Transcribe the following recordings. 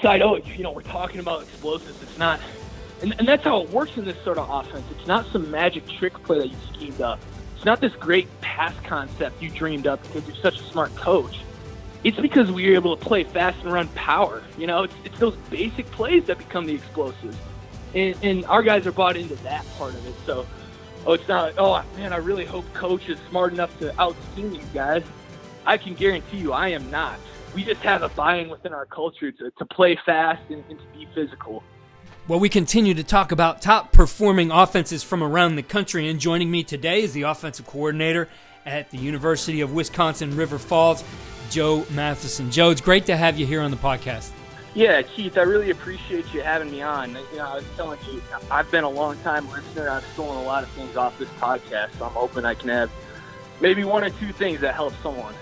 outside, we're talking about explosives. It's not, and that's how it works in this sort of offense. It's not some magic trick play that you schemed up. It's not this great pass concept you dreamed up because you're such a smart coach. It's because we were able to play fast and run power. It's those basic plays that become the explosives. And our guys are bought into that part of it. So, it's not, I really hope coach is smart enough to out-scheme these guys. I can guarantee you I am not. We just have a buy-in within our culture to play fast and to be physical. Well, we continue to talk about top-performing offenses from around the country, and joining me today is the offensive coordinator at the University of Wisconsin River Falls, Joe Matheson. Joe, it's great to have you here on the podcast. Yeah, Keith, I really appreciate you having me on. I was telling you, I've been a long-time listener. I've stolen a lot of things off this podcast, so I'm hoping I can have maybe one or two things that help someone.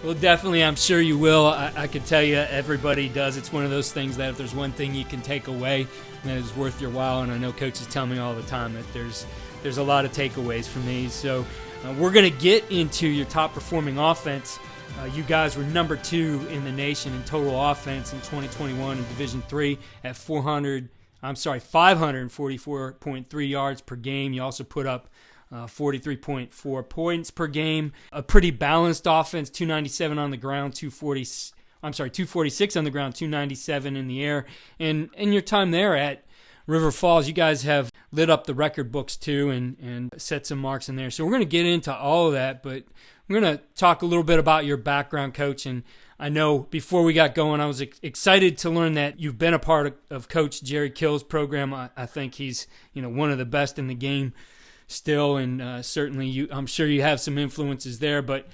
Well, definitely, I'm sure you will. I can tell you everybody does. It's one of those things that if there's one thing you can take away that is worth your while, and I know coaches tell me all the time that there's a lot of takeaways from these. So we're going to get into your top-performing offense. You guys were number 2 in the nation in total offense in 2021 in Division III at 544.3 yards per game. You also put up 43.4 points per game. A pretty balanced offense, 297 on the ground, 246 on the ground, 297 in the air. And in your time there at River Falls, you guys have lit up the record books too and set some marks in there. So we're going to get into all of that, but we're going to talk a little bit about your background, Coach. And I know before we got going, I was excited to learn that you've been a part of Coach Jerry Kill's program. I think he's one of the best in the game still, and certainly I'm sure you have some influences there. But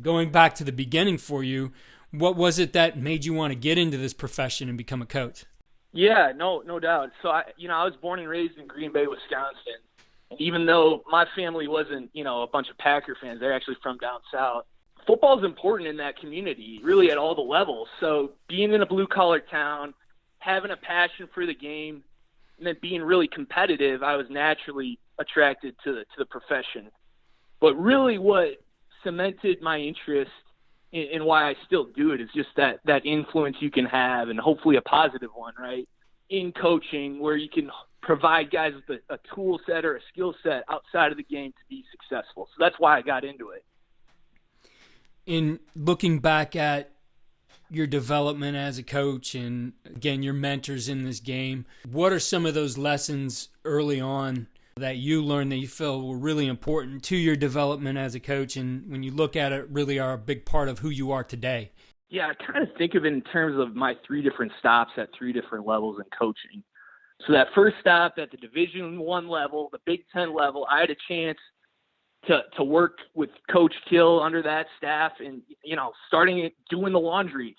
going back to the beginning for you, what was it that made you want to get into this profession and become a coach? Yeah, no doubt. So I was born and raised in Green Bay, Wisconsin. And even though my family wasn't, a bunch of Packer fans, they're actually from down south. Football is important in that community, really at all the levels. So being in a blue-collar town, having a passion for the game, and then being really competitive, I was naturally attracted to the profession. But really what cemented my interest in why I still do it is just that influence you can have, and hopefully a positive one, right, in coaching, where you can provide guys with a tool set or a skill set outside of the game to be successful. So that's why I got into it. In looking back at your development as a coach and, again, your mentors in this game, what are some of those lessons early on that you learned that you feel were really important to your development as a coach, and when you look at it, really are a big part of who you are today? Yeah, I kind of think of it in terms of my 3 different stops at 3 different levels in coaching. So that first stop at the Division I level, the Big Ten level, I had a chance to work with Coach Kill under that staff and, starting doing the laundry.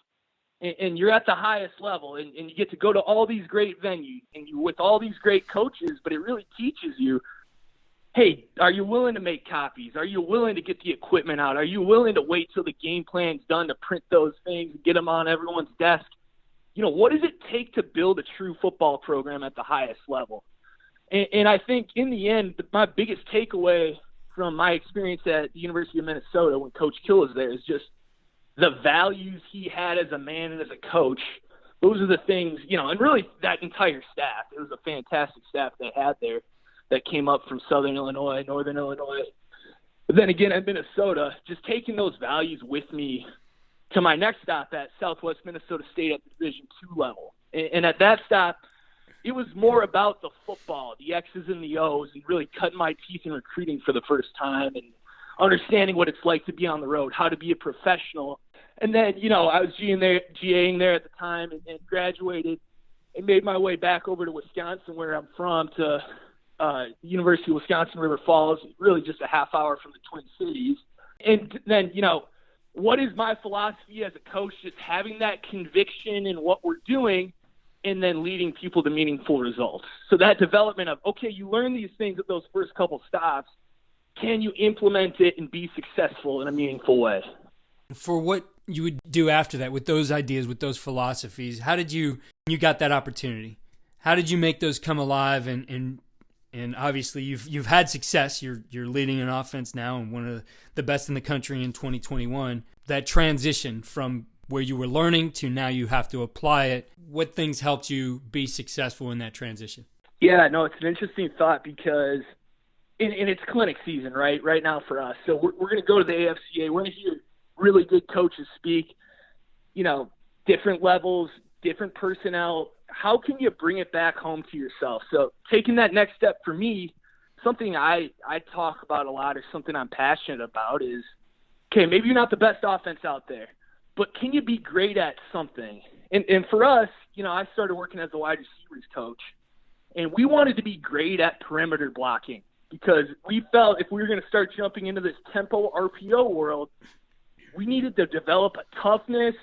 And you're at the highest level, and you get to go to all these great venues, and you're with all these great coaches, but it really teaches you, hey, are you willing to make copies? Are you willing to get the equipment out? Are you willing to wait till the game plan's done to print those things and get them on everyone's desk? What does it take to build a true football program at the highest level? And I think in the end, my biggest takeaway from my experience at the University of Minnesota when Coach Kill was there is just the values he had as a man and as a coach. Those are the things, and really that entire staff. It was a fantastic staff they had there that came up from Southern Illinois, Northern Illinois. But then again, at Minnesota, just taking those values with me to my next stop at Southwest Minnesota State at the Division II level. And at that stop, it was more about the football, the X's and the O's, and really cutting my teeth in recruiting for the first time and understanding what it's like to be on the road, how to be a professional. And then, I was GAing there at the time and graduated and made my way back over to Wisconsin, where I'm from, to University of Wisconsin River Falls, really just a half hour from the Twin Cities. And then, what is my philosophy as a coach? Just having that conviction in what we're doing and then leading people to meaningful results. So that development of, okay, you learn these things at those first couple stops. Can you implement it and be successful in a meaningful way? For what you would do after that with those ideas, with those philosophies, how did you got that opportunity? How did you make those come alive? And obviously you've had success. You're leading an offense now and one of the best in the country in 2021. That transition from where you were learning to now you have to apply it. What things helped you be successful in that transition? Yeah, no, it's an interesting thought because in it's clinic season, right now for us. So we're going to go to the AFCA. We're going to hear really good coaches speak, different levels, different personnel. How can you bring it back home to yourself? So taking that next step for me, something I talk about a lot or something I'm passionate about is, okay, maybe you're not the best offense out there, but can you be great at something? And for us, I started working as a wide receivers coach, and we wanted to be great at perimeter blocking because we felt if we were going to start jumping into this tempo RPO world, we needed to develop a toughness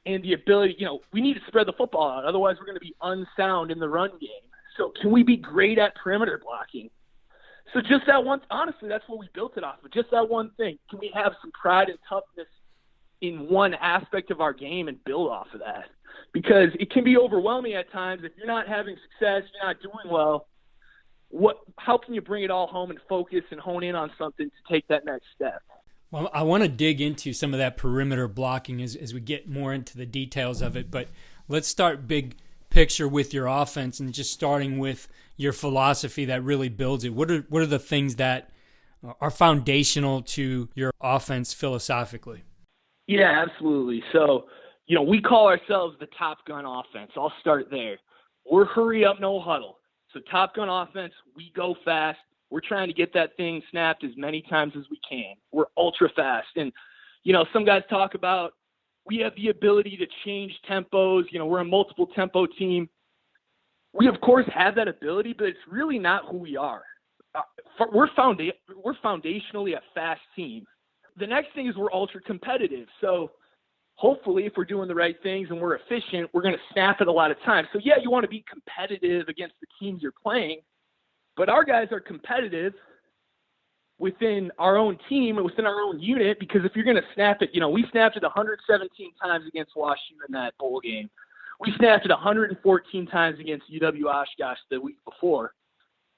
and the ability, we need to spread the football out. Otherwise, we're going to be unsound in the run game. So can we be great at perimeter blocking? So just that one, honestly, that's what we built it off of. Just that one thing. Can we have some pride and toughness in one aspect of our game and build off of that? Because it can be overwhelming at times. If you're not having success, you're not doing well, how can you bring it all home and focus and hone in on something to take that next step? Well, I want to dig into some of that perimeter blocking as we get more into the details of it, but let's start big picture with your offense and just starting with your philosophy that really builds it. What are the things that are foundational to your offense philosophically? Yeah, absolutely. So, we call ourselves the Top Gun offense. I'll start there. We're hurry up, no huddle. So Top Gun offense, we go fast. We're trying to get that thing snapped as many times as we can. We're ultra fast. And, some guys talk about we have the ability to change tempos. We're a multiple tempo team. We, of course, have that ability, but it's really not who we are. We're foundationally a fast team. The next thing is we're ultra competitive. So hopefully if we're doing the right things and we're efficient, we're going to snap it a lot of times. So, yeah, you want to be competitive against the teams you're playing, but our guys are competitive within our own team and within our own unit because if you're going to snap it, we snapped it 117 times against WashU in that bowl game. We snapped it 114 times against UW Oshkosh the week before.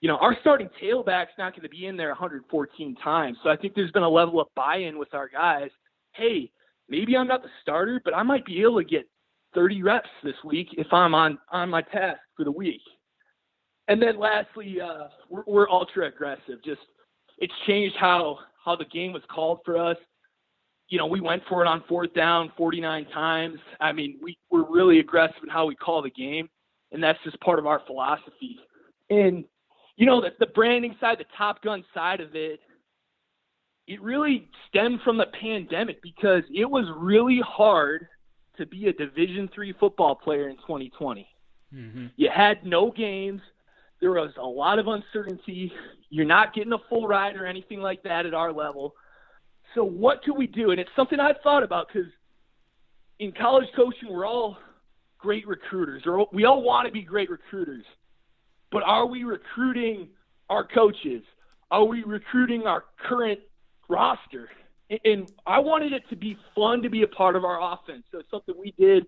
Our starting tailback's not going to be in there 114 times. So I think there's been a level of buy-in with our guys. Hey, maybe I'm not the starter, but I might be able to get 30 reps this week if I'm on my task for the week. And then lastly, we're ultra aggressive. Just it's changed how the game was called for us. We went for it on fourth down 49 times. I mean, we're really aggressive in how we call the game, and that's just part of our philosophy. And, the branding side, the Top Gun side of it, it really stemmed from the pandemic because it was really hard to be a Division III football player in 2020. Mm-hmm. You had no games. There was a lot of uncertainty. You're not getting a full ride or anything like that at our level. So what do we do? And it's something I've thought about because in college coaching, we're all great recruiters, or we all want to be great recruiters. But are we recruiting our coaches? Are we recruiting our current roster? And I wanted it to be fun to be a part of our offense. So it's something we did,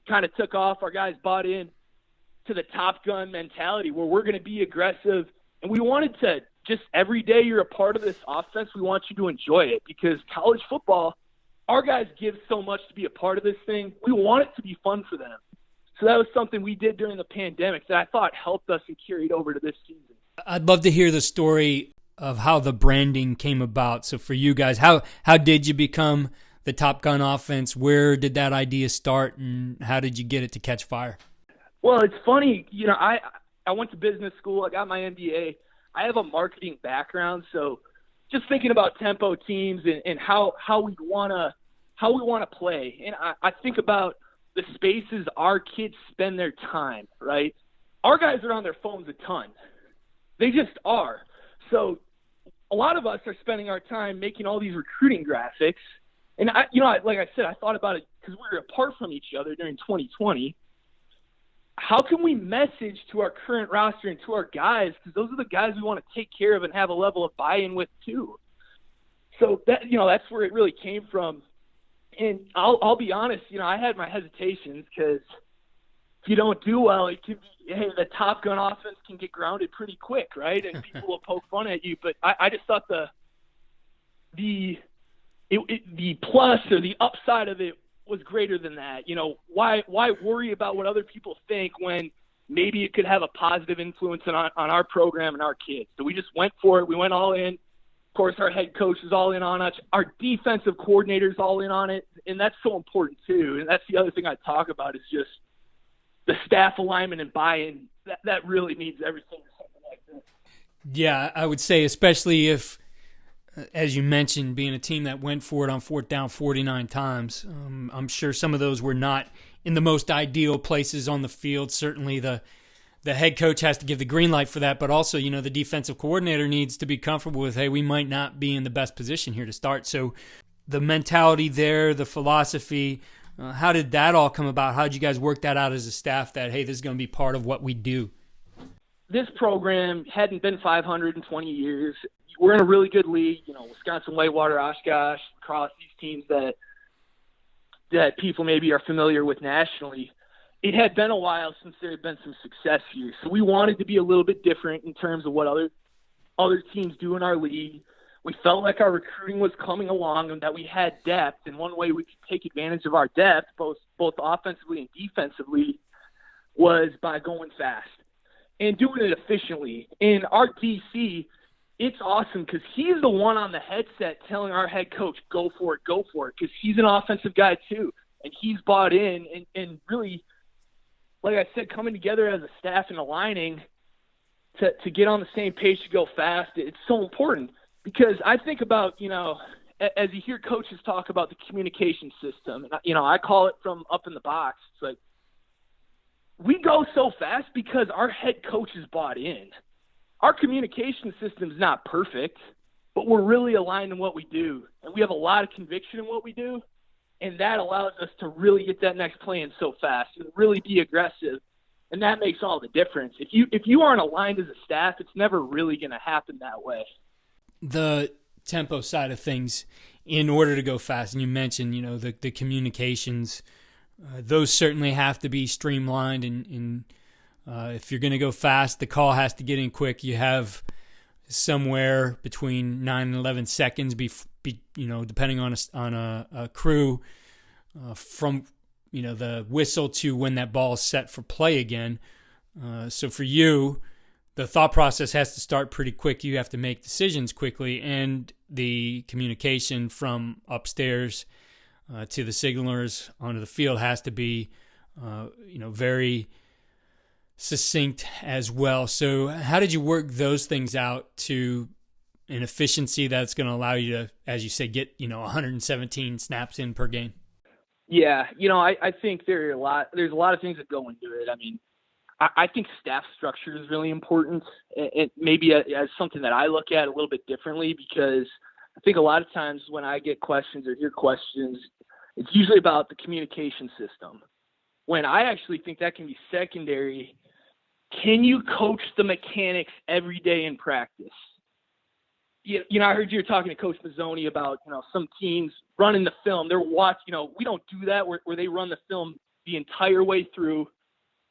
kind of took off. Our guys bought in to the Top Gun mentality where we're going to be aggressive. And we wanted to just every day you're a part of this offense, we want you to enjoy it because college football, our guys give so much to be a part of this thing. We want it to be fun for them. So that was something we did during the pandemic that I thought helped us and carried over to this season. I'd love to hear the story of how the branding came about. So for you guys, how did you become the Top Gun offense? Where did that idea start, and how did you get it to catch fire? Well, it's funny. I went to business school. I got my MBA. I have a marketing background, so just thinking about tempo teams and how we want to play. And I think about the spaces our kids spend their time, right? Our guys are on their phones a ton. They just are. So a lot of us are spending our time making all these recruiting graphics. And like I said, I thought about it because we were apart from each other during 2020. How can we message to our current roster and to our guys? Because those are the guys we want to take care of and have a level of buy-in with too. So that's where it really came from. And I'll be honest, I had my hesitations because if you don't do well, it can be, the Top Gun offense can get grounded pretty quick, right? And people will poke fun at you. But I just thought the plus or the upside of it was greater than that. Why worry about what other people think when maybe it could have a positive influence on our program and our kids? So we just went for it. We went all in. Of course, our head coach is all in on us. Our defensive coordinator's all in on it, and that's so important too. And that's the other thing I talk about is just the staff alignment and buy-in. That really needs everything or something like this. Yeah, I would say especially if, as you mentioned, being a team that went for it on fourth down 49 times, I'm sure some of those were not in the most ideal places on the field. Certainly the head coach has to give the green light for that, but also, the defensive coordinator needs to be comfortable with, hey, we might not be in the best position here to start. So the mentality there, the philosophy, how did that all come about? How did you guys work that out as a staff that, hey, this is going to be part of what we do? This program hadn't been 500 in 20 years. We're in a really good league, Wisconsin, Whitewater, Oshkosh, across these teams that people maybe are familiar with nationally. It had been a while since there had been some success here. So we wanted to be a little bit different in terms of what other teams do in our league. We felt like our recruiting was coming along and that we had depth. And one way we could take advantage of our depth, both offensively and defensively, was by going fast and doing it efficiently. And our DC, it's awesome because he's the one on the headset telling our head coach, go for it, because he's an offensive guy too. And he's bought in and really, like I said, coming together as a staff and aligning to get on the same page to go fast, it's so important. Because I think about, as you hear coaches talk about the communication system, and, I call it from up in the box. It's like we go so fast because our head coach is bought in. Our communication system is not perfect, but we're really aligned in what we do. And we have a lot of conviction in what we do. And that allows us to really get that next play in so fast and really be aggressive. And that makes all the difference. If you aren't aligned as a staff, it's never really going to happen that way. The tempo side of things, in order to go fast, and you mentioned, the communications, those certainly have to be streamlined. And if you're going to go fast, the call has to get in quick. You have somewhere between 9 and 11 seconds, depending on a crew, from the whistle to when that ball is set for play again. So for you, the thought process has to start pretty quick. You have to make decisions quickly, and the communication from upstairs to the signalers onto the field has to be, very succinct as well. So how did you work those things out to an efficiency that's going to allow you to, as you say, get 117 snaps in per game? Yeah, I think there's a lot of things that go into it. I mean, I think staff structure is really important, and maybe as something that I look at a little bit differently, because I think a lot of times when I get questions or hear questions, it's usually about the communication system, when I actually think that can be secondary. Can you coach the mechanics every day in practice? I heard you were talking to Coach Mazzoni about, some teams running the film. They're watching, we don't do that where they run the film the entire way through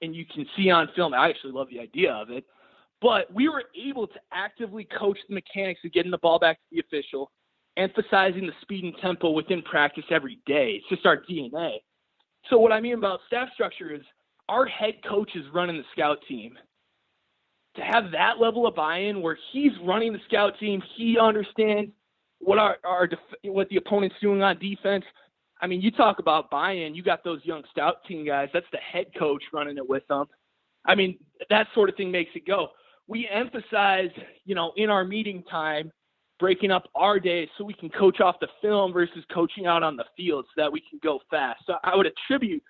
and you can see on film. I actually love the idea of it. But we were able to actively coach the mechanics of getting the ball back to the official, emphasizing the speed and tempo within practice every day. It's just our DNA. So what I mean about staff structure is our head coach is running the scout team. To have that level of buy-in where he's running the scout team, he understands what what the opponent's doing on defense. I mean, you talk about buy-in, you got those young scout team guys. That's the head coach running it with them. I mean, that sort of thing makes it go. We emphasize, in our meeting time, breaking up our days so we can coach off the film versus coaching out on the field so that we can go fast. So I would attribute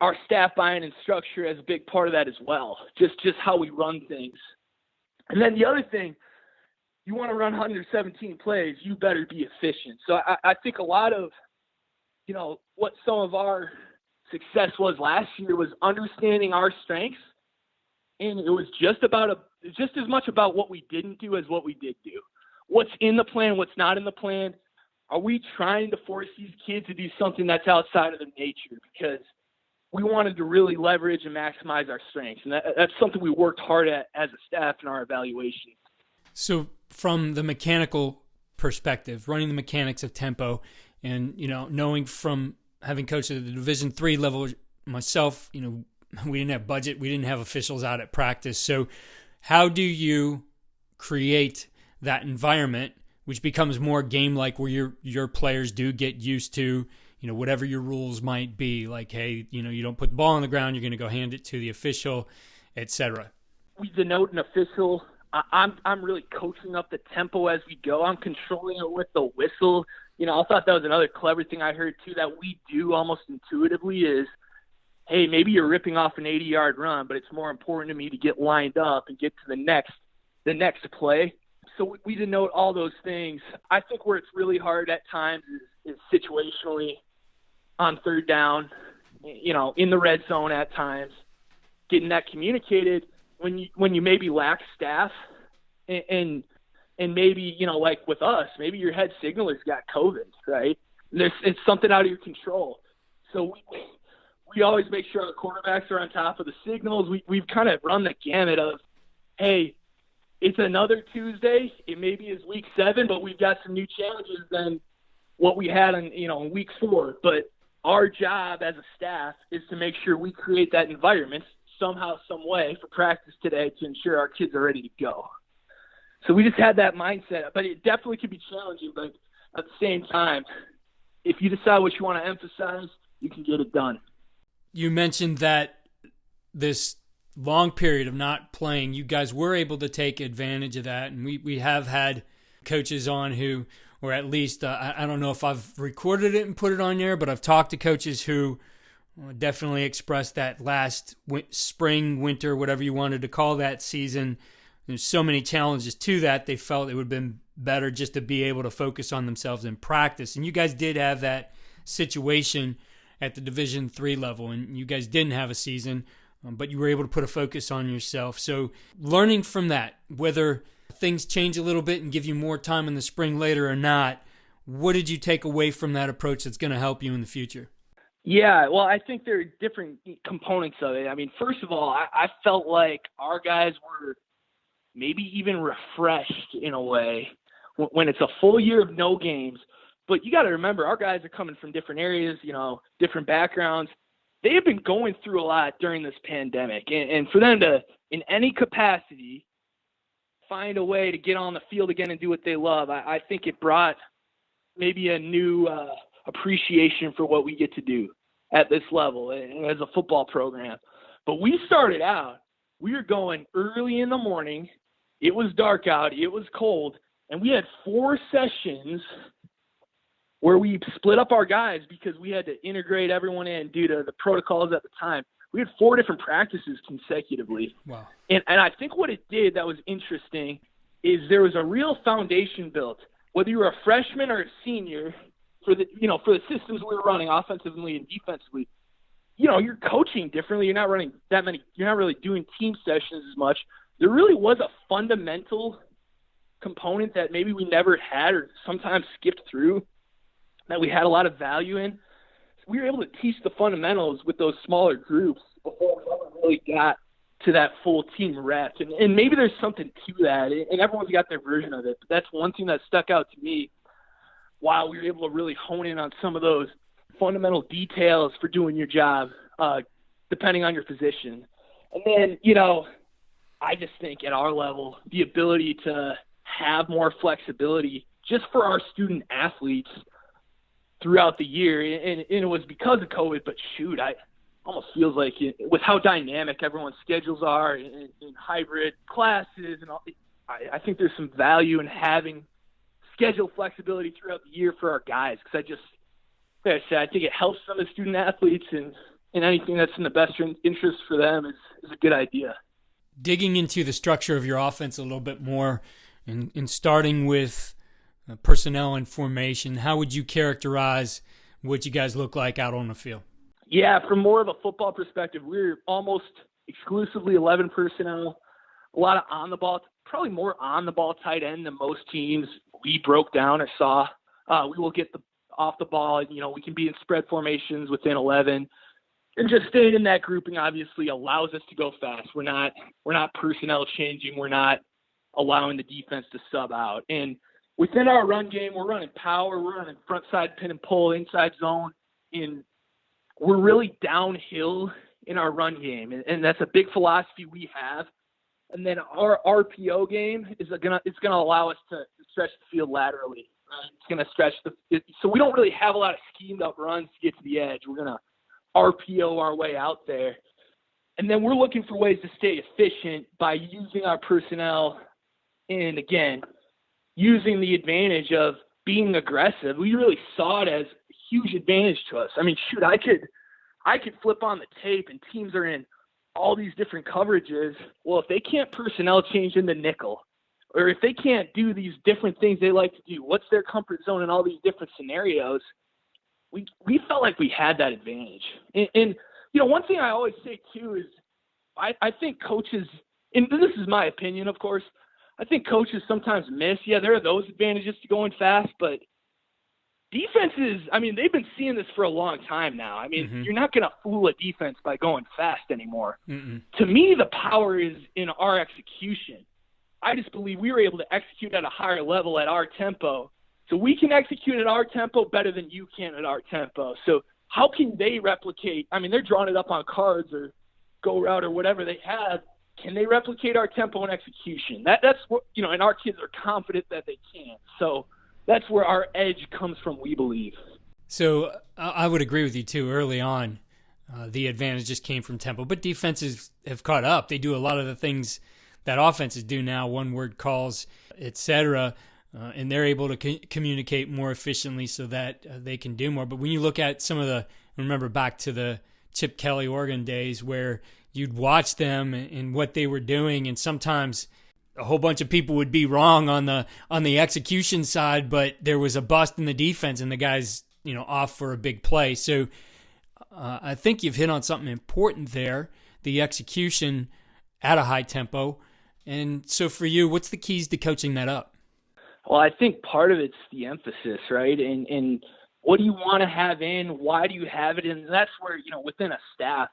our staff buy-in and structure as a big part of that as well, just how we run things. And then the other thing, you want to run 117 plays, you better be efficient. So I think a lot of, what some of our success was last year was understanding our strengths, and it was just as much about what we didn't do as what we did do. What's in the plan, what's not in the plan. Are we trying to force these kids to do something that's outside of their nature? Because we wanted to really leverage and maximize our strengths. And that's something we worked hard at as a staff in our evaluation. So from the mechanical perspective, running the mechanics of tempo and, knowing from having coached at the Division III level myself, we didn't have budget, we didn't have officials out at practice. So how do you create that environment which becomes more game-like, where your players do get used to, whatever your rules might be, like, hey, you don't put the ball on the ground, you're going to go hand it to the official, etc. We denote an official. I'm really coaching up the tempo as we go. I'm controlling it with the whistle. I thought that was another clever thing I heard too that we do almost intuitively is, hey, maybe you're ripping off an 80-yard run, but it's more important to me to get lined up and get to the next play. So we denote all those things. I think where it's really hard at times is situationally on third down, in the red zone at times, getting that communicated when you maybe lack staff and maybe, like with us, maybe your head signaler's got COVID, right? It's something out of your control. So we always make sure our quarterbacks are on top of the signals. We've kind of run the gamut of, hey, it's another Tuesday. It maybe is week 7, but we've got some new challenges than what we had in week 4. But our job as a staff is to make sure we create that environment somehow, some way for practice today to ensure our kids are ready to go. So we just had that mindset. But it definitely can be challenging. But at the same time, if you decide what you want to emphasize, you can get it done. You mentioned that this long period of not playing, you guys were able to take advantage of that. And we have had coaches on who, or at least I don't know if I've recorded it and put it on there, but I've talked to coaches who definitely expressed that last spring, winter, whatever you wanted to call that season. There's so many challenges to that. They felt it would have been better just to be able to focus on themselves in practice. And you guys did have that situation at the Division III level, and you guys didn't have a season, but you were able to put a focus on yourself. So learning from that, whether things change a little bit and give you more time in the spring later or not, what did you take away from that approach that's going to help you in the future? Yeah, well, I think there are different components of it. I mean, first of all, I felt like our guys were maybe even refreshed in a way when it's a full year of no games. But you got to remember, our guys are coming from different areas, different backgrounds. They have been going through a lot during this pandemic. And for them to, in any capacity, find a way to get on the field again and do what they love, I think it brought maybe a new appreciation for what we get to do at this level as a football program. But we started out, we were going early in the morning. It was dark out. It was cold. And we had 4 sessions where we split up our guys because we had to integrate everyone in due to the protocols at the time. We had 4 different practices consecutively. Wow. And I think what it did that was interesting is there was a real foundation built. Whether you were a freshman or a senior, for the systems we were running offensively and defensively, you're coaching differently. You're not running that many. You're not really doing team sessions as much. There really was a fundamental component that maybe we never had or sometimes skipped through that we had a lot of value in. We were able to teach the fundamentals with those smaller groups before we ever really got to that full team rep. And maybe there's something to that, and everyone's got their version of it. But that's one thing that stuck out to me while we were able to really hone in on some of those fundamental details for doing your job, depending on your position. And then, I just think at our level, the ability to have more flexibility just for our student athletes throughout the year. And it was because of COVID, but shoot, I almost feels like with how dynamic everyone's schedules are in hybrid classes and all, I think there's some value in having schedule flexibility throughout the year for our guys. Cause like I think it helps some of the student athletes and anything that's in the best interest for them is a good idea. Digging into the structure of your offense a little bit more and starting with personnel and formation, how would you characterize what you guys look like out on the field? Yeah, from more of a football perspective, we're almost exclusively 11 personnel, a lot of on-the-ball, probably more on-the-ball tight end than most teams we broke down or saw. We will get off the ball, we can be in spread formations within 11. And just staying in that grouping obviously allows us to go fast. We're not personnel changing. We're not allowing the defense to sub out. And within our run game, we're running power. We're running front side pin and pull, inside zone in we're really downhill in our run game, and that's a big philosophy we have. And then our RPO game is gonna allow us to stretch the field laterally. It's gonna stretch so we don't really have a lot of schemed up runs to get to the edge. We're gonna RPO our way out there, and then we're looking for ways to stay efficient by using our personnel, and again, using the advantage of being aggressive. We really saw it as a huge advantage to us. I mean, shoot, I could flip on the tape and teams are in all these different coverages. Well, if they can't personnel change into nickel, or if they can't do these different things they like to do, what's their comfort zone in all these different scenarios, we felt like we had that advantage. And one thing I always say too is I think coaches, and this is my opinion, of course, I think coaches sometimes miss. Yeah, there are those advantages to going fast, but defenses, I mean, they've been seeing this for a long time now. I mean, You're not going to fool a defense by going fast anymore. To me, the power is in our execution. I just believe we were able to execute at a higher level at our tempo. So we can execute at our tempo better than you can at our tempo. So how can they replicate? I mean, they're drawing it up on cards or go route or whatever they have. Can they replicate our tempo and execution? That's what, and our kids are confident that they can. So that's where our edge comes from, we believe. So I would agree with you, too. Early on, the advantage just came from tempo. But defenses have caught up. They do a lot of the things that offenses do now, one-word calls, etc., and they're able to communicate more efficiently so that they can do more. But when you look at some of remember back to the Chip Kelly Oregon days where you'd watch them and what they were doing, and sometimes a whole bunch of people would be wrong on the execution side, but there was a bust in the defense and the guy's off for a big play. So I think you've hit on something important there, the execution at a high tempo. And so for you, what's the keys to coaching that up? Well, I think part of it's the emphasis, right? And what do you want to have in? Why do you have it? And that's where, within a staff,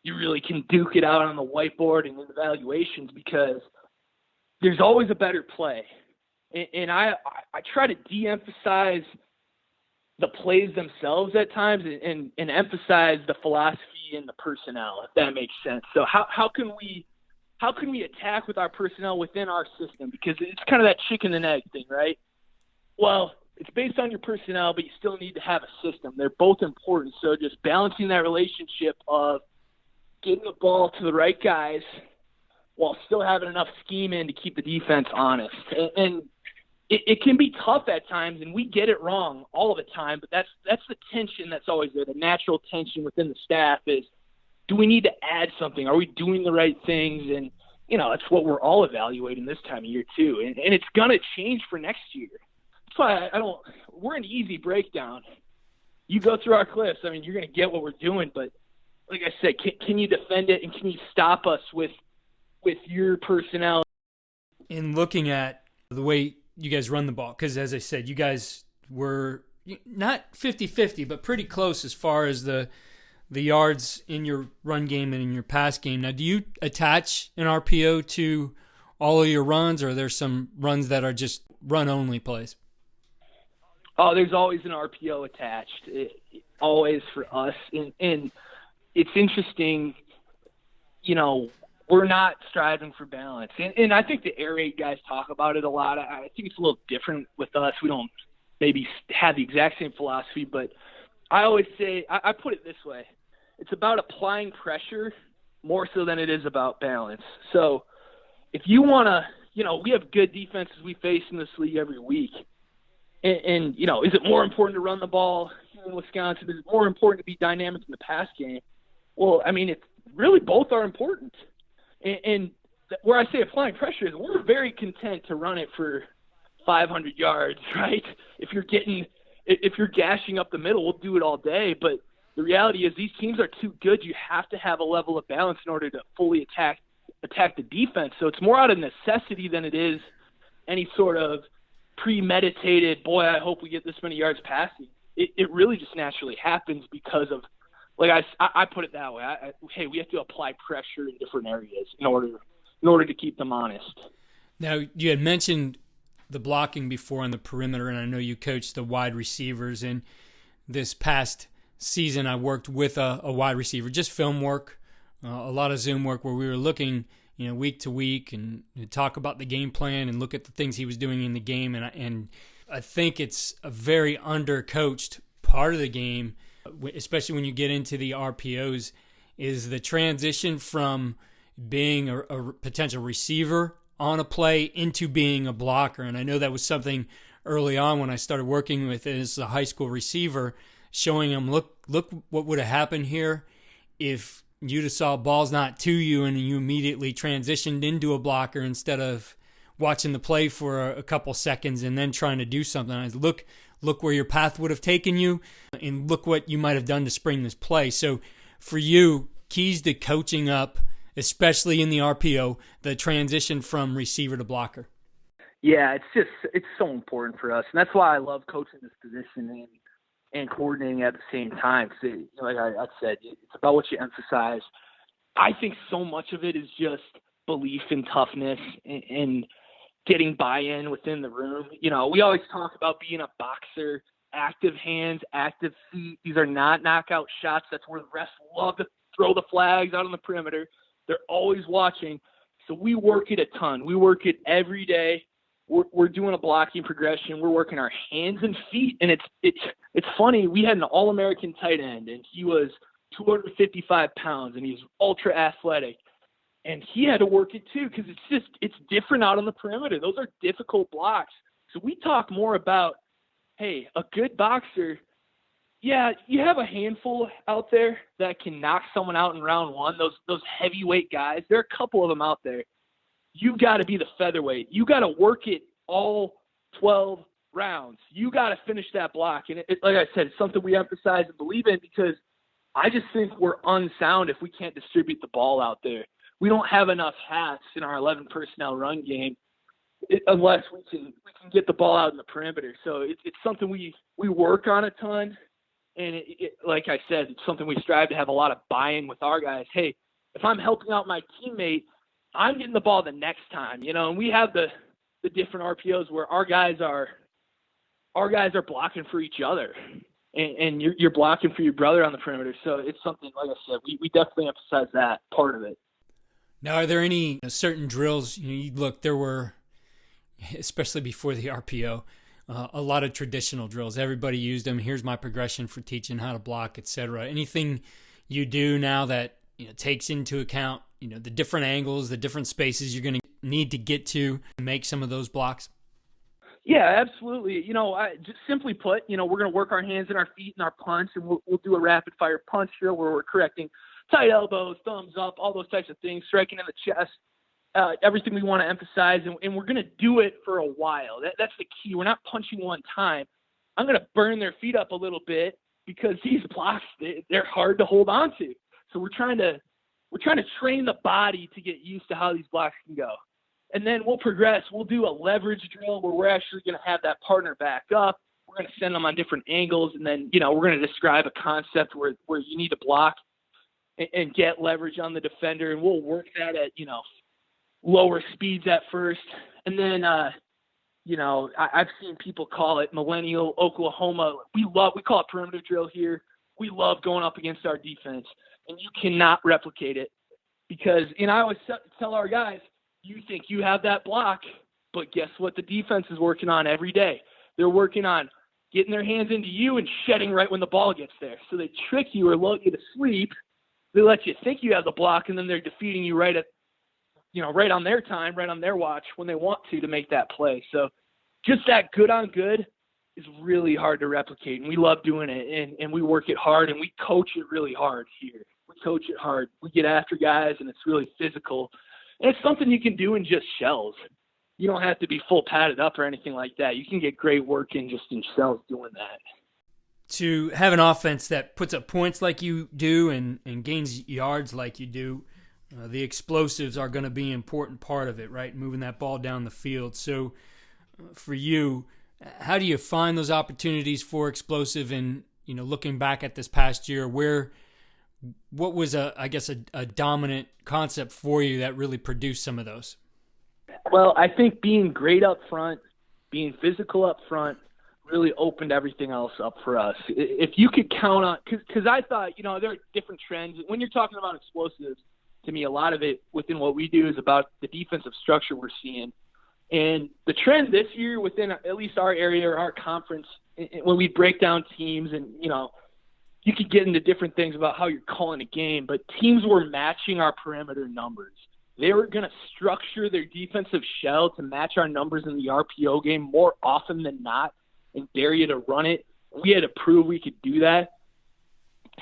you really can duke it out on the whiteboard and in evaluations, because there's always a better play. And I try to de-emphasize the plays themselves at times and emphasize the philosophy and the personnel, if that makes sense. So how can we attack with our personnel within our system? Because it's kind of that chicken and egg thing, right? Well, it's based on your personnel, but you still need to have a system. They're both important. So just balancing that relationship of getting the ball to the right guys while still having enough scheme in to keep the defense honest. And it can be tough at times, and we get it wrong all the time, but that's the tension that's always there. The natural tension within the staff is, do we need to add something? Are we doing the right things? And, that's what we're all evaluating this time of year too. And it's going to change for next year. That's why we're an easy breakdown. You go through our clips, I mean, you're going to get what we're doing, but like I said, can you defend it, and can you stop us with your personnel? In looking at the way you guys run the ball, because as I said, you guys were not 50-50, but pretty close as far as the yards in your run game and in your pass game. Now, do you attach an RPO to all of your runs, or are there some runs that are just run-only plays? Oh, there's always an RPO attached, always for us. And it's interesting, we're not striving for balance. And I think the air raid guys talk about it a lot. I think it's a little different with us. We don't maybe have the exact same philosophy, but I always say, I put it this way. It's about applying pressure more so than it is about balance. So if you want to, we have good defenses we face in this league every week. And is it more important to run the ball here in Wisconsin? Is it more important to be dynamic in the pass game? Well, I mean, it's really both are important. And where I say applying pressure is we're very content to run it for 500 yards, right? If you're gashing up the middle, we'll do it all day. But the reality is these teams are too good. You have to have a level of balance in order to fully attack the defense. So it's more out of necessity than it is any sort of premeditated, boy, I hope we get this many yards passing. It really just naturally happens because of, like I put it that way. Hey, we have to apply pressure in different areas in order to keep them honest. Now, you had mentioned the blocking before on the perimeter, and I know you coached the wide receivers in this past season I worked with a wide receiver, just film work, a lot of Zoom work where we were looking, week to week and talk about the game plan and look at the things he was doing in the game. And I think it's a very undercoached part of the game, especially when you get into the RPOs, is the transition from being a potential receiver on a play into being a blocker. And I know that was something early on when I started working with it as a high school receiver, showing him, look what would have happened here if you'd have saw balls not to you and you immediately transitioned into a blocker instead of watching the play for a couple seconds and then trying to do something. I said, look where your path would have taken you and look what you might have done to spring this play. So for you, keys to coaching up, especially in the RPO, the transition from receiver to blocker. Yeah, it's so important for us. And that's why I love coaching this position and coordinating at the same time. Because like I said, it's about what you emphasize. I think so much of it is just belief and toughness and getting buy-in within the room. We always talk about being a boxer, active hands, active feet. These are not knockout shots. That's where the refs love to throw the flags out on the perimeter. They're always watching. So we work it a ton. We work it every day. We're doing a blocking progression. We're working our hands and feet. And it's funny. We had an All-American tight end, and he was 255 pounds, and he's ultra athletic. And he had to work it too because it's different out on the perimeter. Those are difficult blocks. So we talk more about, hey, a good boxer, yeah, you have a handful out there that can knock someone out in round one, those heavyweight guys. There are a couple of them out there. You've got to be the featherweight. You got to work it all 12 rounds. You got to finish that block. And like I said, it's something we emphasize and believe in because I just think we're unsound if we can't distribute the ball out there. We don't have enough hats in our 11 personnel run game unless we can get the ball out in the perimeter. So it's something we work on a ton. And like I said, it's something we strive to have a lot of buy-in with our guys. Hey, if I'm helping out my teammate, I'm getting the ball the next time, and we have the different RPOs where our guys are blocking for each other and you're blocking for your brother on the perimeter. So it's something, like I said, we definitely emphasize that part of it. Now, are there any certain drills, there were, especially before the RPO, a lot of traditional drills. Everybody used them. Here's my progression for teaching how to block, etc. Anything you do now that takes into account the different angles, the different spaces you're going to need to get to make some of those blocks? Yeah, absolutely. Just simply put, we're going to work our hands and our feet and our punch, and we'll do a rapid fire punch drill where we're correcting tight elbows, thumbs up, all those types of things, striking in the chest, everything we want to emphasize, and we're going to do it for a while. That's the key. We're not punching one time. I'm going to burn their feet up a little bit because these blocks, they're hard to hold on to. So we're trying to train the body to get used to how these blocks can go. And then we'll progress. We'll do a leverage drill where we're actually going to have that partner back up. We're going to send them on different angles. And then, we're going to describe a concept where you need to block and get leverage on the defender. And we'll work that at, lower speeds at first. And then, I've seen people call it Millennial Oklahoma. We call it perimeter drill here. We love going up against our defense. And you cannot replicate it because, I always tell our guys, you think you have that block, but guess what the defense is working on every day? They're working on getting their hands into you and shedding right when the ball gets there. So they trick you or lull you to sleep. They let you think you have the block, and then they're defeating you right on their time, right on their watch when they want to make that play. So just that good on good is really hard to replicate, and we love doing it, and we work it hard, and we coach it really hard here. We coach it hard. We get after guys, and it's really physical. And it's something you can do in just shells. You don't have to be full padded up or anything like that. You can get great work in just in shells doing that. To have an offense that puts up points like you do and gains yards like you do, the explosives are going to be an important part of it, right? Moving that ball down the field. So for you, how do you find those opportunities for explosive? And, looking back at this past year, what was a dominant concept for you that really produced some of those? Well, I think being great up front, being physical up front, really opened everything else up for us. If you could count on, because I thought, there are different trends. When you're talking about explosives, to me, a lot of it within what we do is about the defensive structure we're seeing. And the trend this year within at least our area or our conference, when we break down teams and, you could get into different things about how you're calling a game, but teams were matching our perimeter numbers. They were going to structure their defensive shell to match our numbers in the RPO game more often than not and dare you to run it. We had to prove we could do that.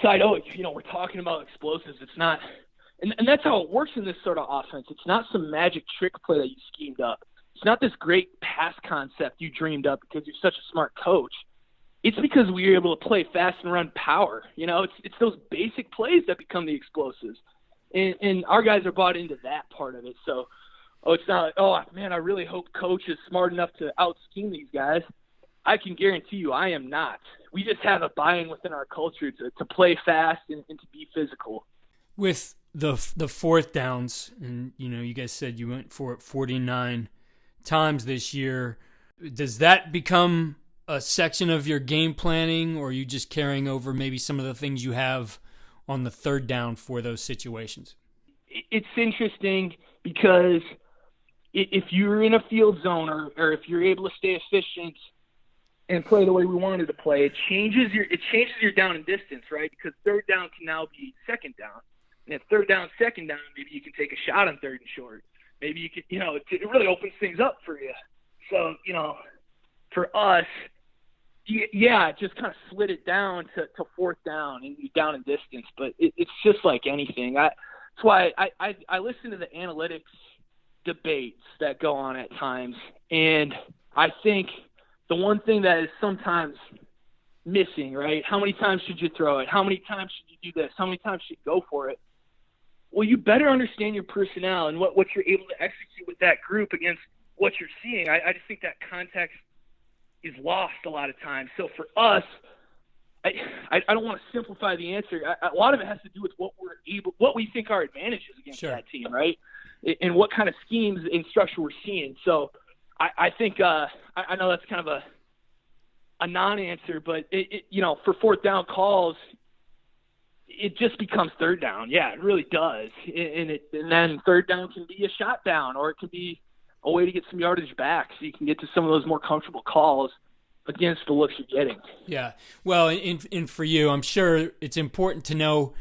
So I know, we're talking about explosives. It's not – and that's how it works in this sort of offense. It's not some magic trick play that you schemed up. It's not this great pass concept you dreamed up because you're such a smart coach. It's because we were able to play fast and run power. It's those basic plays that become the explosives. And our guys are bought into that part of it. So, it's not like, man, I really hope coach is smart enough to out-scheme these guys. I can guarantee you I am not. We just have a buy-in within our culture to play fast and to be physical. With the fourth downs, and, you guys said you went for it 49 times this year, does that become a section of your game planning, or are you just carrying over maybe some of the things you have on the third down for those situations? It's interesting because if you're in a field zone or if you're able to stay efficient and play the way we wanted to play, it changes your down and distance, right? Because third down can now be second down. And if third down, second down, maybe you can take a shot on third and short. Maybe you could, it really opens things up for you. So, for us, yeah, it just kind of slid it down to fourth down and down in distance. But it's just like anything. That's why I listen to the analytics debates that go on at times. And I think the one thing that is sometimes missing, right? How many times should you throw it? How many times should you do this? How many times should you go for it? Well, you better understand your personnel and what you're able to execute with that group against what you're seeing. I just think that context is lost a lot of times. So for us, I don't want to simplify the answer. A lot of it has to do with what we think our advantage is against that team, right? And what kind of schemes and structure we're seeing. So I think I know that's kind of a non-answer, but for fourth down calls, it just becomes third down. Yeah, it really does. And then third down can be a shot down, or it can be a way to get some yardage back so you can get to some of those more comfortable calls against the looks you're getting. Yeah. Well, and for you, I'm sure it's important to know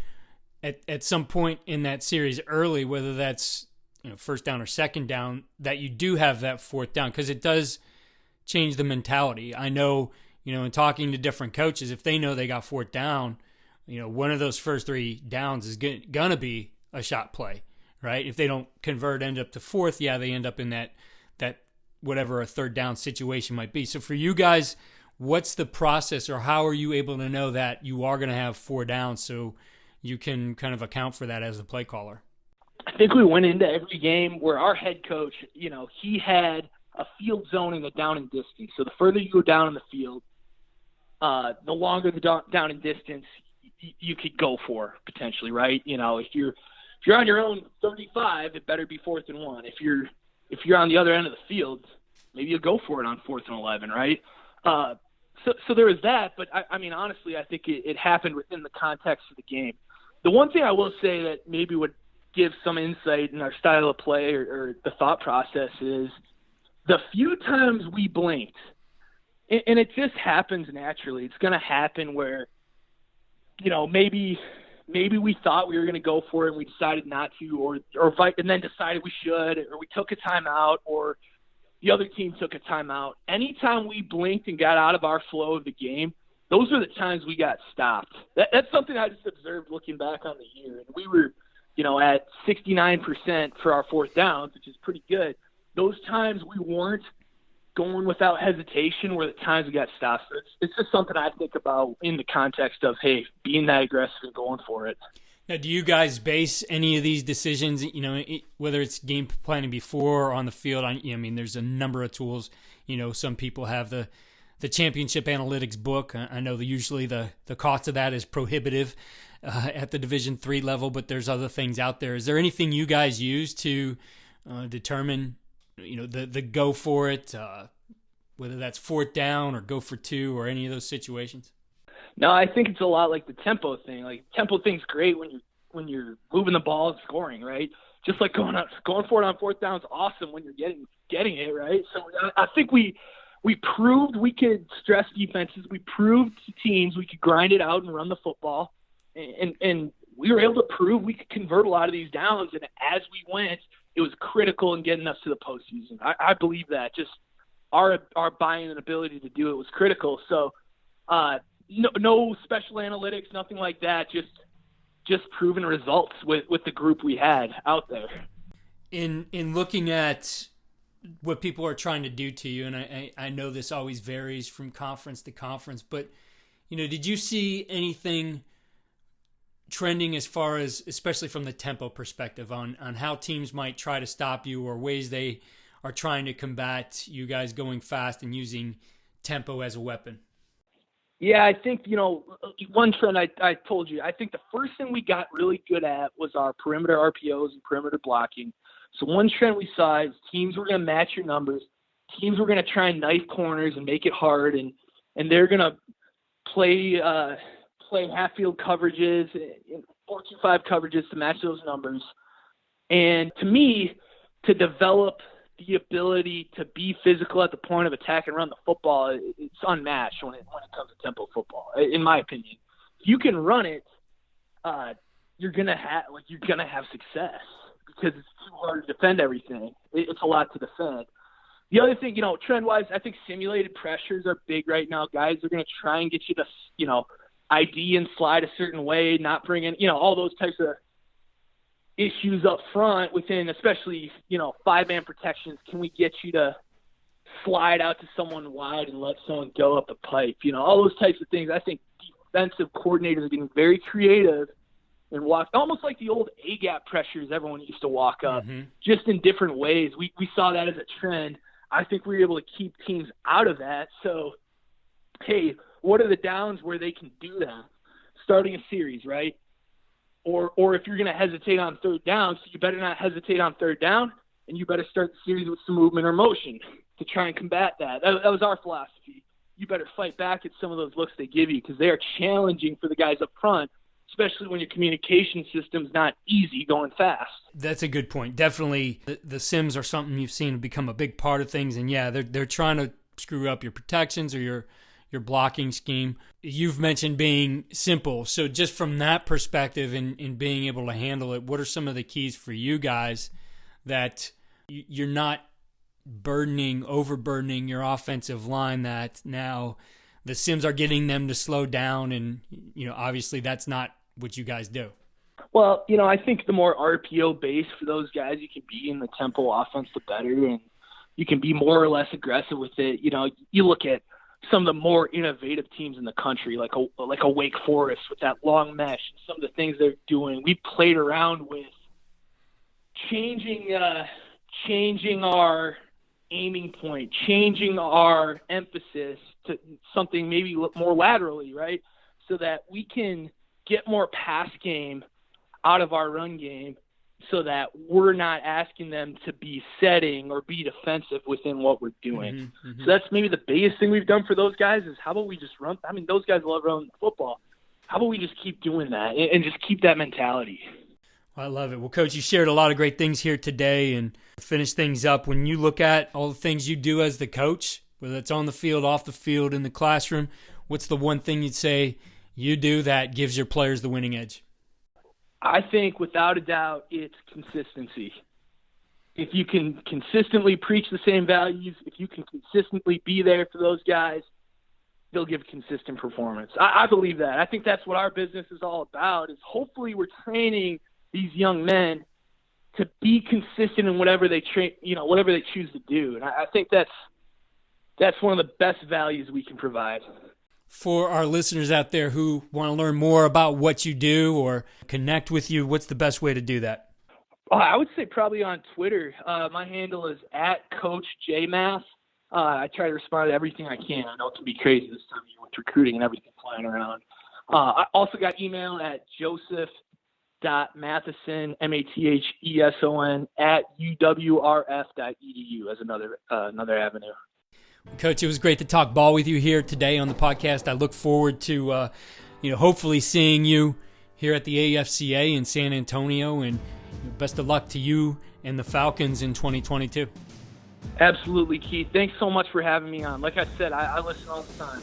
at some point in that series early, whether that's first down or second down, that you do have that fourth down, because it does change the mentality. I know, in talking to different coaches, if they know they got fourth down, one of those first three downs is going to be a shot play, right? If they don't convert, end up to fourth, yeah, they end up in that whatever a third down situation might be. So for you guys, what's the process, or how are you able to know that you are going to have four downs so you can kind of account for that as the play caller? I think we went into every game where our head coach, he had a field zone in the down and distance. So the further you go down in the field, the longer the down and distance you could go for potentially, right? If you're on your own 35, it better be 4th and 1. If you're on the other end of the field, maybe you'll go for it on 4th and 11, right? So there was that, but I mean, honestly, I think it happened within the context of the game. The one thing I will say that maybe would give some insight in our style of play or the thought process is the few times we blinked, and it just happens naturally. It's going to happen where, maybe we thought we were going to go for it and we decided not to, or fight, and then decided we should, or we took a timeout, or the other team took a timeout. Anytime we blinked and got out of our flow of the game, those are the times we got stopped. That's something I just observed looking back on the year. And we were, at 69% for our fourth downs, which is pretty good. Those times we weren't going without hesitation were the times we got stopped. So it's just something I think about in the context of, hey, being that aggressive and going for it. Now, do you guys base any of these decisions, whether it's game planning before or on the field? There's a number of tools. Some people have the championship analytics book. I know usually the cost of that is prohibitive at the Division III level, but there's other things out there. Is there anything you guys use to determine, the go for it, whether that's fourth down or go for two or any of those situations? No, I think it's a lot like the tempo thing. Like tempo thing's great when you're moving the ball and scoring, right? Just like going for it on fourth down is awesome when you're getting it, right? So I think we proved we could stress defenses. We proved to teams we could grind it out and run the football, and we were able to prove we could convert a lot of these downs. And as we went, it was critical in getting us to the postseason. I believe that just our buy-in and ability to do it was critical. So no special analytics, nothing like that. Just proven results with the group we had out there. In looking at what people are trying to do to you, and I know this always varies from conference to conference, but did you see anything trending as far as, especially from the tempo perspective, on how teams might try to stop you or ways they are trying to combat you guys going fast and using tempo as a weapon? Yeah, I think, one trend I told you, I think the first thing we got really good at was our perimeter RPOs and perimeter blocking. So one trend we saw is teams were going to match your numbers. Teams were going to try and knife corners and make it hard, and they're going to play half-field coverages, 4-2-5 coverages to match those numbers. And to me, to develop the ability to be physical at the point of attack and run the football, it's unmatched when it comes to tempo football, in my opinion. If you can run it, you're gonna have success because it's too hard to defend everything. It's a lot to defend. The other thing, trend-wise, I think simulated pressures are big right now. Guys are gonna try and get you to, ID and slide a certain way, not bring in, all those types of issues up front within, especially, 5-man protections. Can we get you to slide out to someone wide and let someone go up the pipe? All those types of things. I think defensive coordinators are getting very creative and walk almost like the old A-gap pressures everyone used to walk up, just in different ways. We saw that as a trend. I think we were able to keep teams out of that. So, hey, what are the downs where they can do that? Starting a series, right? Or if you're going to hesitate on third down, so you better not hesitate on third down, and you better start the series with some movement or motion to try and combat that. That was our philosophy. You better fight back at some of those looks they give you because they are challenging for the guys up front, especially when your communication system's not easy going fast. That's a good point. Definitely the sims are something you've seen become a big part of things, and yeah, they're trying to screw up your protections or your blocking scheme. You've mentioned being simple. So just from that perspective and being able to handle it, what are some of the keys for you guys that you're not overburdening your offensive line, that now the sims are getting them to slow down, and obviously that's not what you guys do? Well, I think the more RPO based for those guys you can be in the tempo offense, the better, and you can be more or less aggressive with it. You look at some of the more innovative teams in the country, like a Wake Forest with that long mesh, and some of the things they're doing. We played around with changing our aiming point, changing our emphasis to something maybe more laterally, right? So that we can get more pass game out of our run game so that we're not asking them to be setting or be defensive within what we're doing. So that's maybe the biggest thing we've done for those guys is how about we just run? I mean, those guys love running the football. How about we just keep doing that and just keep that mentality? I love it. Well, Coach, you shared a lot of great things here today, and to finish things up, when you look at all the things you do as the coach, whether it's on the field, off the field, in the classroom, what's the one thing you'd say you do that gives your players the winning edge? I think without a doubt it's consistency. If you can consistently preach the same values, if you can consistently be there for those guys, they'll give consistent performance. I believe that. I think that's what our business is all about, is hopefully we're training these young men to be consistent in whatever they whatever they choose to do. And I think that's one of the best values we can provide. For our listeners out there who want to learn more about what you do or connect with you, what's the best way to do that? I would say probably on Twitter. My handle is @CoachJMath. I try to respond to everything I can. I know it can be crazy this time of year with recruiting and everything flying around. I also got email at joseph.matheson, MATHESON, @uwrf.edu as another avenue. Coach, it was great to talk ball with you here today on the podcast. I look forward to, hopefully seeing you here at the AFCA in San Antonio, and best of luck to you and the Falcons in 2022. Absolutely, Keith. Thanks so much for having me on. Like I said, I listen all the time.